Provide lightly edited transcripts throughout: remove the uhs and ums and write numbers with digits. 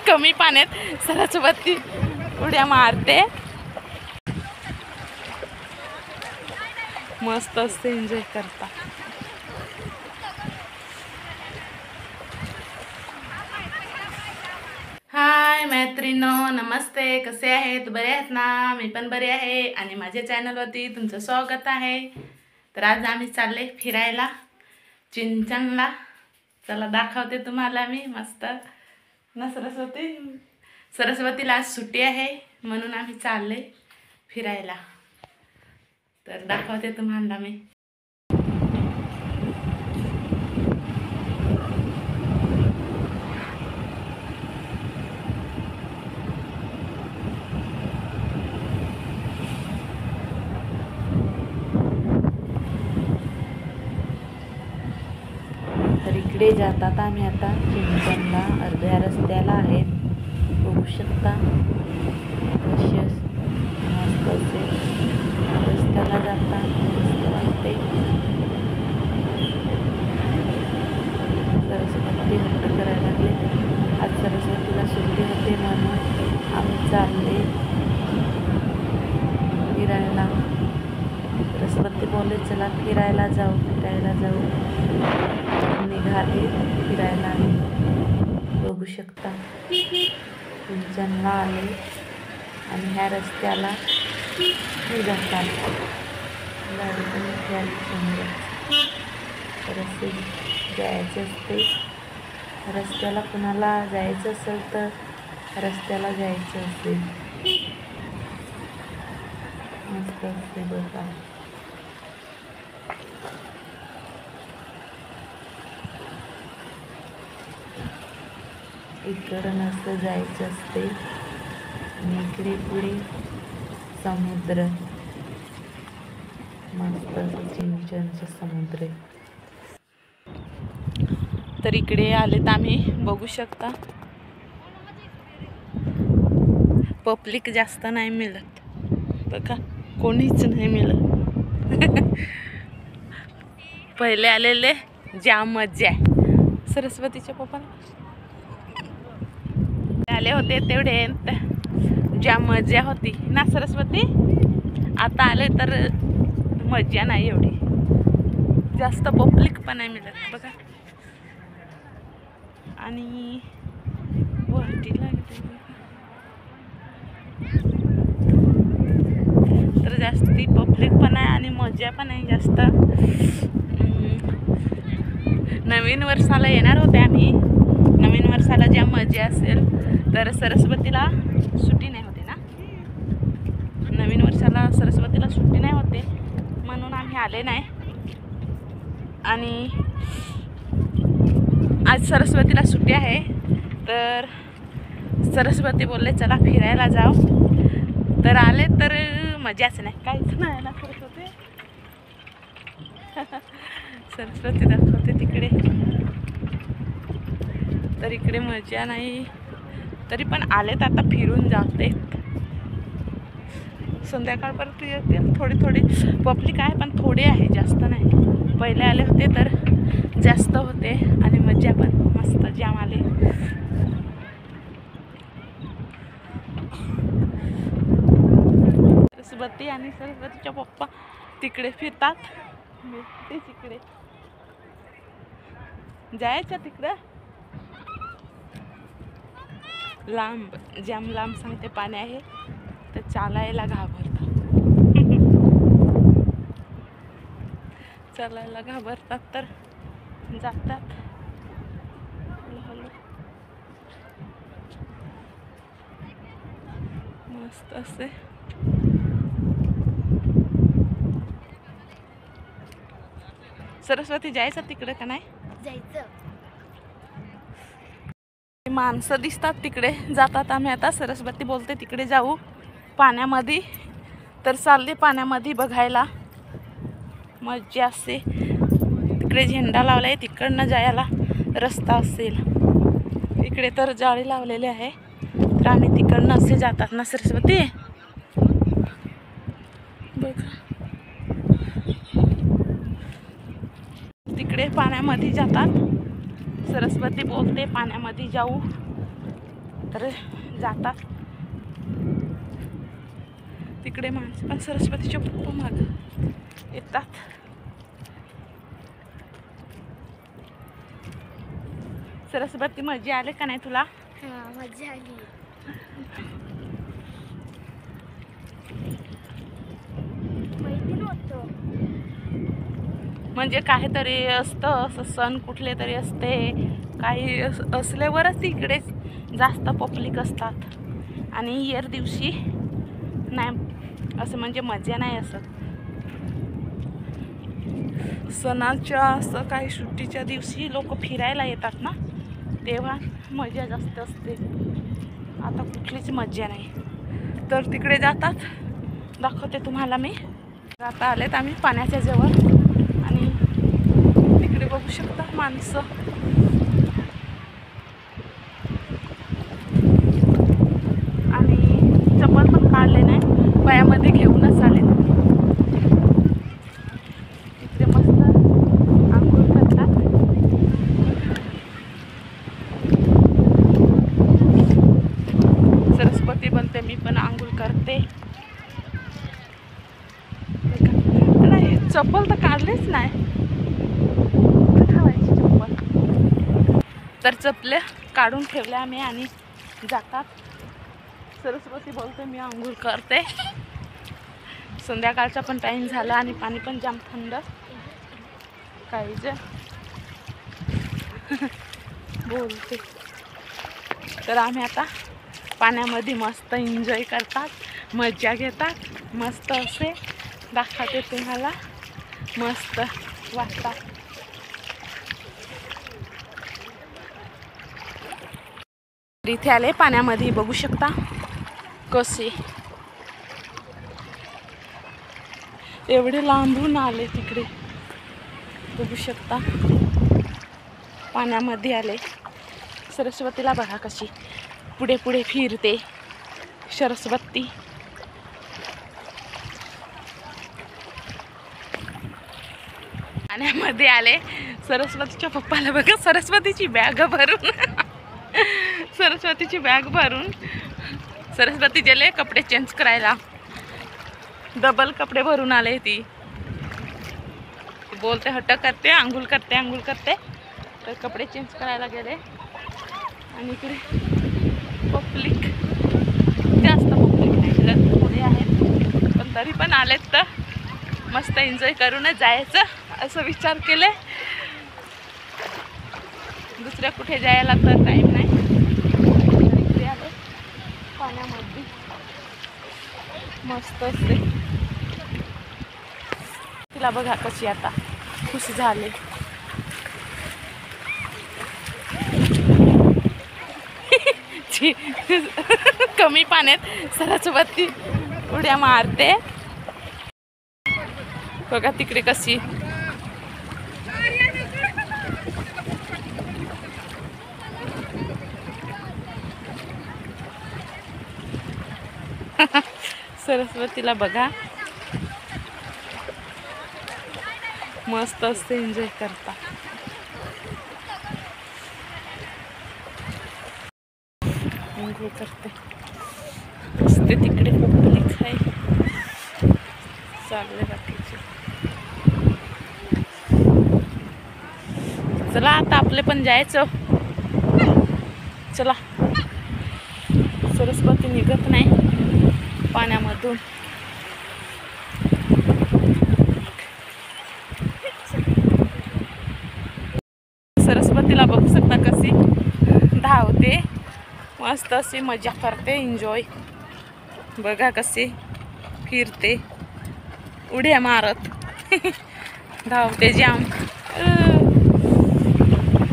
कमी पाण्यात सरस्वती उड्या मारते, मस्त असते, एन्जॉय करता। हाय मैत्रिणो, नमस्ते, कसे आहेत? बरे आहेत ना? मी पण बरे आहे आणि माझ्या चॅनलवरती तुमचं स्वागत आहे। तर आज आम्ही चालले फिरायला चिंचणला। चला दाखवते तुम्हाला मी मस्त ना। सरस्वतीला आज सुट्टी आहे म्हणून आम्ही चालले फिरायला। तर दाखवते तुम्हाला मी। तर इकडे जातात आम्ही आता चिंचणला, अर्ध्या रस्त्याला आहेत, बघू शकता कसे मस्त असे रस्त्याला जातात, मस्त वाटते। सरस्वती हट्ट करायला लागले, आज सरस्वतीला सुट्टी होते म्हणून आम्ही चालले फिरायला। सरस्वती बोलले चला फिरायला जाऊ, फिरायला जाऊ, निघाले फिरायला। बघू शकता चिंचणला आले आणि ह्या रस्त्याला जातात, गाडी पण समोर रस्ते जायचे असते। रस्त्याला कुणाला जायचं असेल तर रस्त्याला जायचं असेल, मस्त असते बघा। इकडं नसतं जायचं असते आणि इकडे पुढे समुद्र, मस्त असं चिंचणचं समुद्र। तर इकडे आलेत आम्ही, बघू शकता पब्लिक जास्त नाही मिळत बघा, कोणीच नाही मिळत। पहिले आलेले जाम मजा आहे। सरस्वतीच्या पप्पा आले होते तेवढे जाम मजा होती ना सरस्वती। आता आले तर मजा नाही एवढी, जास्त पब्लिक पण नाही मिळत बघा। आणि वाटीला तर जास्ती पब्लिक पण आहे आणि मजा पण आहे जास्त। नवीन वर्षाला येणार होते आम्ही, नवीन वर्षाला ज्या मजा असेल तर सरस्वतीला सुट्टी नाही होते ना, नवीन वर्षाला सरस्वतीला सुट्टी नाही होते म्हणून आम्ही आले नाही। आणि आज सरस्वतीला सुट्टी आहे तर सरस्वती बोलले चला फिरायला जाऊ, तर आले तर मजाच नाही, काहीच नाही ना सरस्वती। सरस्वती दाखवते तिकडे, तर इकडे मजा नाही, तरी पण आलेत आता फिरून जाते। संध्याकाळपर्यंत येतील, थोडी थोडी पब्लिक आहे पण थोडी आहे, जास्त नाही। पहिले आले होते तर जास्त होते आणि मजा पण मस्त जाम आले। सरस्वती आणि सरस्वतीच्या पप्पा तिकडे फिरतात, तेच इकडे जायचं तिकडे लांब, जाम लांब सांगते पाणी आहे तर चालायला घाबरतात, चालायला घाबरतात तर जातात हळूहळू, मस्त असे। सरस्वती जायचं तिकडे का नाही जायचं? माणसं दिसतात तिकडे जातात, आम्ही आता सरस्वती बोलते तिकडे जाऊ पाण्यामध्ये, तर चालले पाण्यामध्ये बघायला, मज्जा असते। तिकडे झेंडा लावलाय, तिकडनं जायला रस्ता असेल, इकडे तर जाळी लावलेली आहे, तर आम्ही तिकडनं असे जातात ना सरस्वती। तिकडे पाण्यामध्ये जातात. सरस्वती बोलते पाण्यामध्ये जाऊ, तर जातात. तिकडे माणसं पण सरस्वतीच्या पप्पा माग येतात. सरस्वती मजा आले का नाही तुला? मजा आली. माहिती नव्हतं. म्हणजे काहीतरी असतं असं, सण कुठले तरी असते, काही असल्यावरच इकडे जास्त पब्लिक असतात. आणि इयर दिवशी नाही असं, म्हणजे मजा नाही असत. सणाच्या असं काही सुट्टीच्या दिवशी लोक फिरायला येतात ना, तेव्हा मजा जास्त असते. आता कुठलीच मजा नाही. तर तिकडे जातात, दाखवते तुम्हाला मी. आता आलेत आम्ही पाण्याच्या जवळ आणि तिकडे बघू शकता माणसं. आणि चप्पल पण काढले नाही, पायामध्ये घेऊनच आले. इकडे मस्त आंघोळ करतात. सरस्वती बनते, मी पण आंघोळ करते. नाही, चप्पल तर काढलेच नाही, ठेवायची चप्पल. तर चपले काढून ठेवले आम्ही आणि जातात. सरस्वती बोलते मी आंघोळ करते. संध्याकाळचा पण टाईम झाला आणि पाणी पण जाम थंड काही जे बोलते. तर आम्ही आता पाण्यामध्ये मस्त एन्जॉय करतात, मजा घेतात. मस्त असे दाखवते तुम्हाला, मस्त वाटतात. इथे आले पाण्यामध्ये, बघू शकता कसे एवढे लांबून आले. तिकडे बघू शकता पाण्यामध्ये आले. सरस्वतीला बघा कशी पुढे पुढे फिरते सरस्वती. पाण्यामध्ये आले. सरस्वतीच्या पप्पाला बघा, सरस्वतीची बॅग भरून सरस्वतीची बॅग भरून सरस्वती गेले कपडे चेंज करायला. डबल कपडे भरून आले. ती बोलते हट्ट करते, आंघोळ करते आंघोळ करते. तर कपडे चेंज करायला गेले. आणि इकडे पब्लिक जास्त पब्लिक नाही, थोडे आहेत, पण तरी पण आलेत. तर मस्त एन्जॉय करूनच जायचं असं विचार केले. दुसऱ्या कुठे जायला तर टाईम नाही. इकडे आले पाण्यामध्ये, मस्त असते. तिला बघा कशी आता खुश झाले. कमी पाण्यात सरस्वती उड्या मारते. बघा तिकडे कशी सरस्वतीला बघा मस्त असते, एन्जॉय करता. एन्जॉय करते असते. तिकडे पब्लिक आहे, चालले बाकीचे. चला आता आपले पण जायचं. चला. सरस्वती निघत नाही पाण्यामधून. सरस्वतीला बघू शकता कशी धावते, मस्त अशी मजा करते, एन्जॉय. बघा कशी फिरते, उड्या मारत धावते जाम.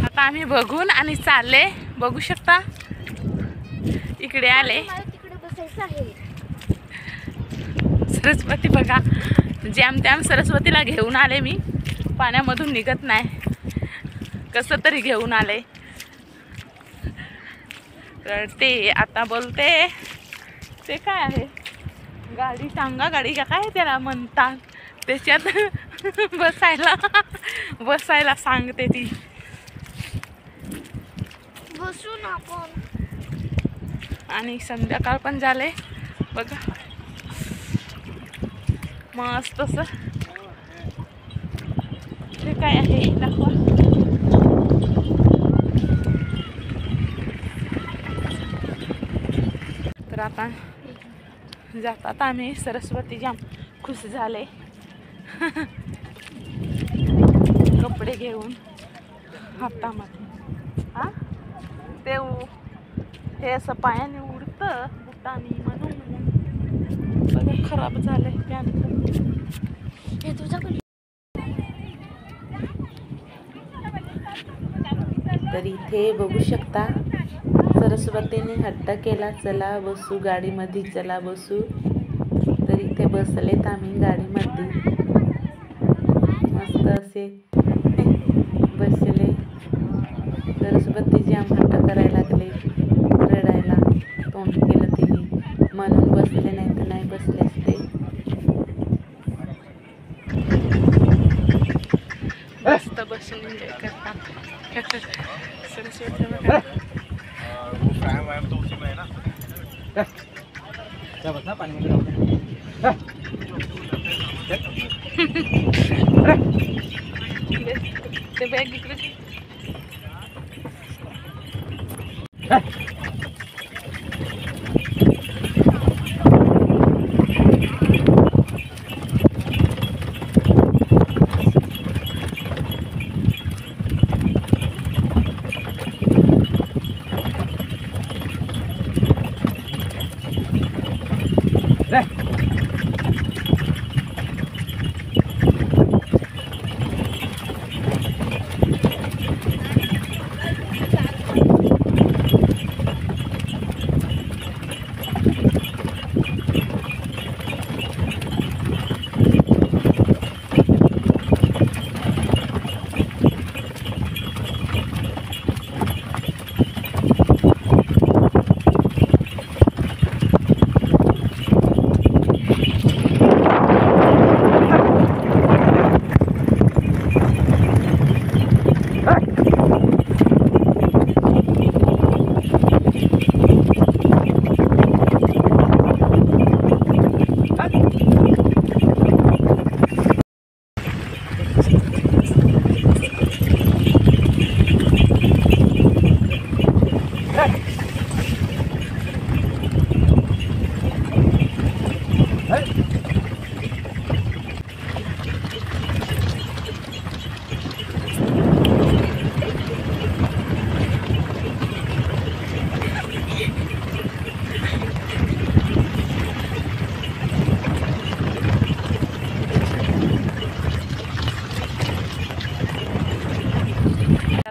आता आम्ही बघून आणि चालले, बघू शकता इकडे आले. सरस्वती बघा, जॅम त्याम सरस्वतीला घेऊन आले मी. पाण्यामधून निघत नाही, कसं तरी घेऊन आले. तर ते आता बोलते ते काय आहे, गाडी, टांगा गाडी का काय त्याला म्हणतात, त्याच्यात बसायला बसायला सांगते ती. बसू ना आपण. आणि संध्याकाळ पण झाले बघा, मस्त असं. हे काय आहे दाखवा. तर आता जातात आम्ही. सरस्वती जाम खुश झाले कपडे घेऊन हातामध्ये. हा ते हे असं पायाने उडतं बुटाने म्हणून बघा खराब झालंय पॅन्ट. हे तुझ्याकडे. तर इथे बघू शकता सरस्वतीने हट्ट केला, चला बसू गाडीमध्ये, चला बसू. तर इथे बसलेत आम्ही गाडीमध्ये, मस्त असे बसले. सरस्वतीची आम हट्ट करायला लागले, रडायला तोंड केलं तिने, म्हणून बसले, नाही तर नाही बसले असते. मस्त बसून एन्जॉय करतात सरस्वती बघा. तो उसी में है ना क्या बता पानी में ते बॅग इकडे.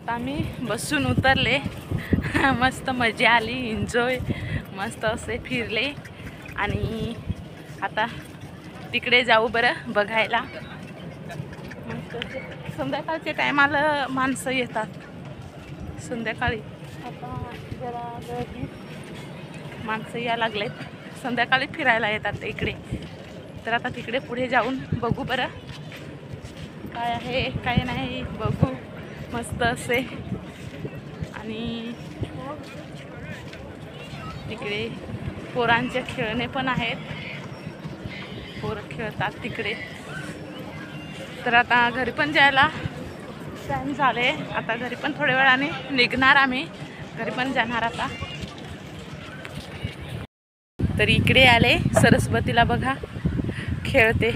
आम्ही बसून उतरले. मस्त मजा आली, एन्जॉय मस्त असे फिरले. आणि आता तिकडे जाऊ बरं बघायला. मस्त असे संध्याकाळच्या टायमाला माणसं येतात. संध्याकाळी आता जरा गर्दी, माणसं या लागलेत, संध्याकाळी फिरायला येतात इकडे. तर आता तिकडे पुढे जाऊन बघू बरं काय आहे काय नाही, बघू मस्त असे. आणि तिकडे पोरांचे खेळणे पण आहेत, पोरं खेळतात तिकडे. तर आता घरी पण जायला टाईम झाले. आता घरी पण थोड्या वेळाने निघणार आम्ही, घरी पण जाणार आता. तर इकडे आले, सरस्वतीला बघा खेळते.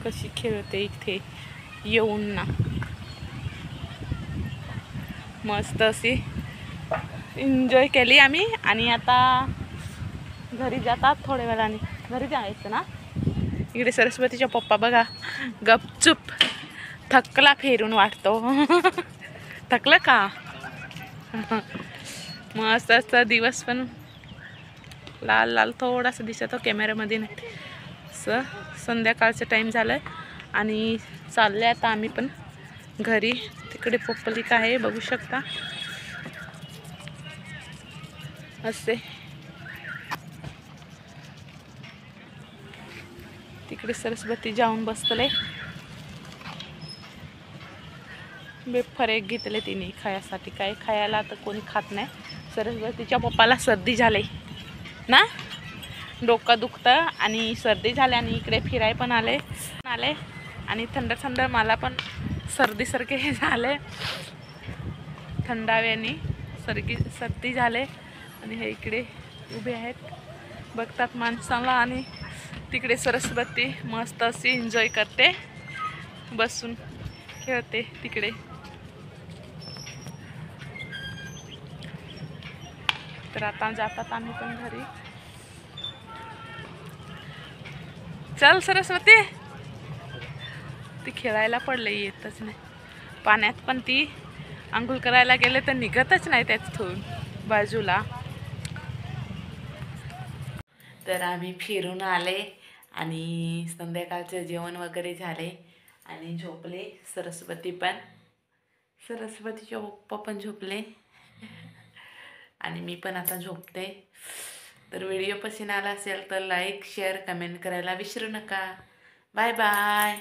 कशी खेळते इथे येऊन ना, मस्त अशी एन्जॉय केली आम्ही. आणि आता घरी जातात थोड्या वेळाने, घरी जायचं ना. इकडे सरस्वतीचा पप्पा बघा गपचूप, थकला फिरून वाटतो. थकलं का? मस्त असं दिवस पण लाल लाल थोडासा दिसतो कॅमेऱ्यामध्ये नाही. संध्याकाळचं टाईम झालं आणि चालले आता आम्ही पण घरी. तिकडे पप्पलिका आहे बघू शकता असे. इकडे सरस्वती जाऊन बसतले बेफर एक घेतले तिने खायासाठी. काय खायला तर कोणी खात नाही. सरस्वतीच्या पप्पाला सर्दी झाले ना, डोकं दुखतं आणि सर्दी झाली आणि इकडे फिराय पण आले आणि थंड थंड मला पण सर्दीसारखे झाले. थंडाव्याने सर्दी झाले आणि हे इकडे उभे आहेत बघतात माणसाला. आणि तिकडे सरस्वती मस्त अशी एन्जॉय करते, बसून खेळते तिकडे. तर आता जातात आम्ही पण घरी. चल सरस्वती, ती खेळायला पडले, येतच नाही पाण्यात. पण ती आंघोळ करायला गेले तर निघतच नाही त्यातून बाजूला. तर आम्ही फिरून आले आणि संध्याकाळचं जेवण वगैरे झाले आणि झोपले. सरस्वतीचे पप्पा पण झोपले आणि मी पण आता झोपते. तर व्हिडिओ पसंत आला असेल तर लाईक शेअर कमेंट करायला विसरू नका. Bye bye.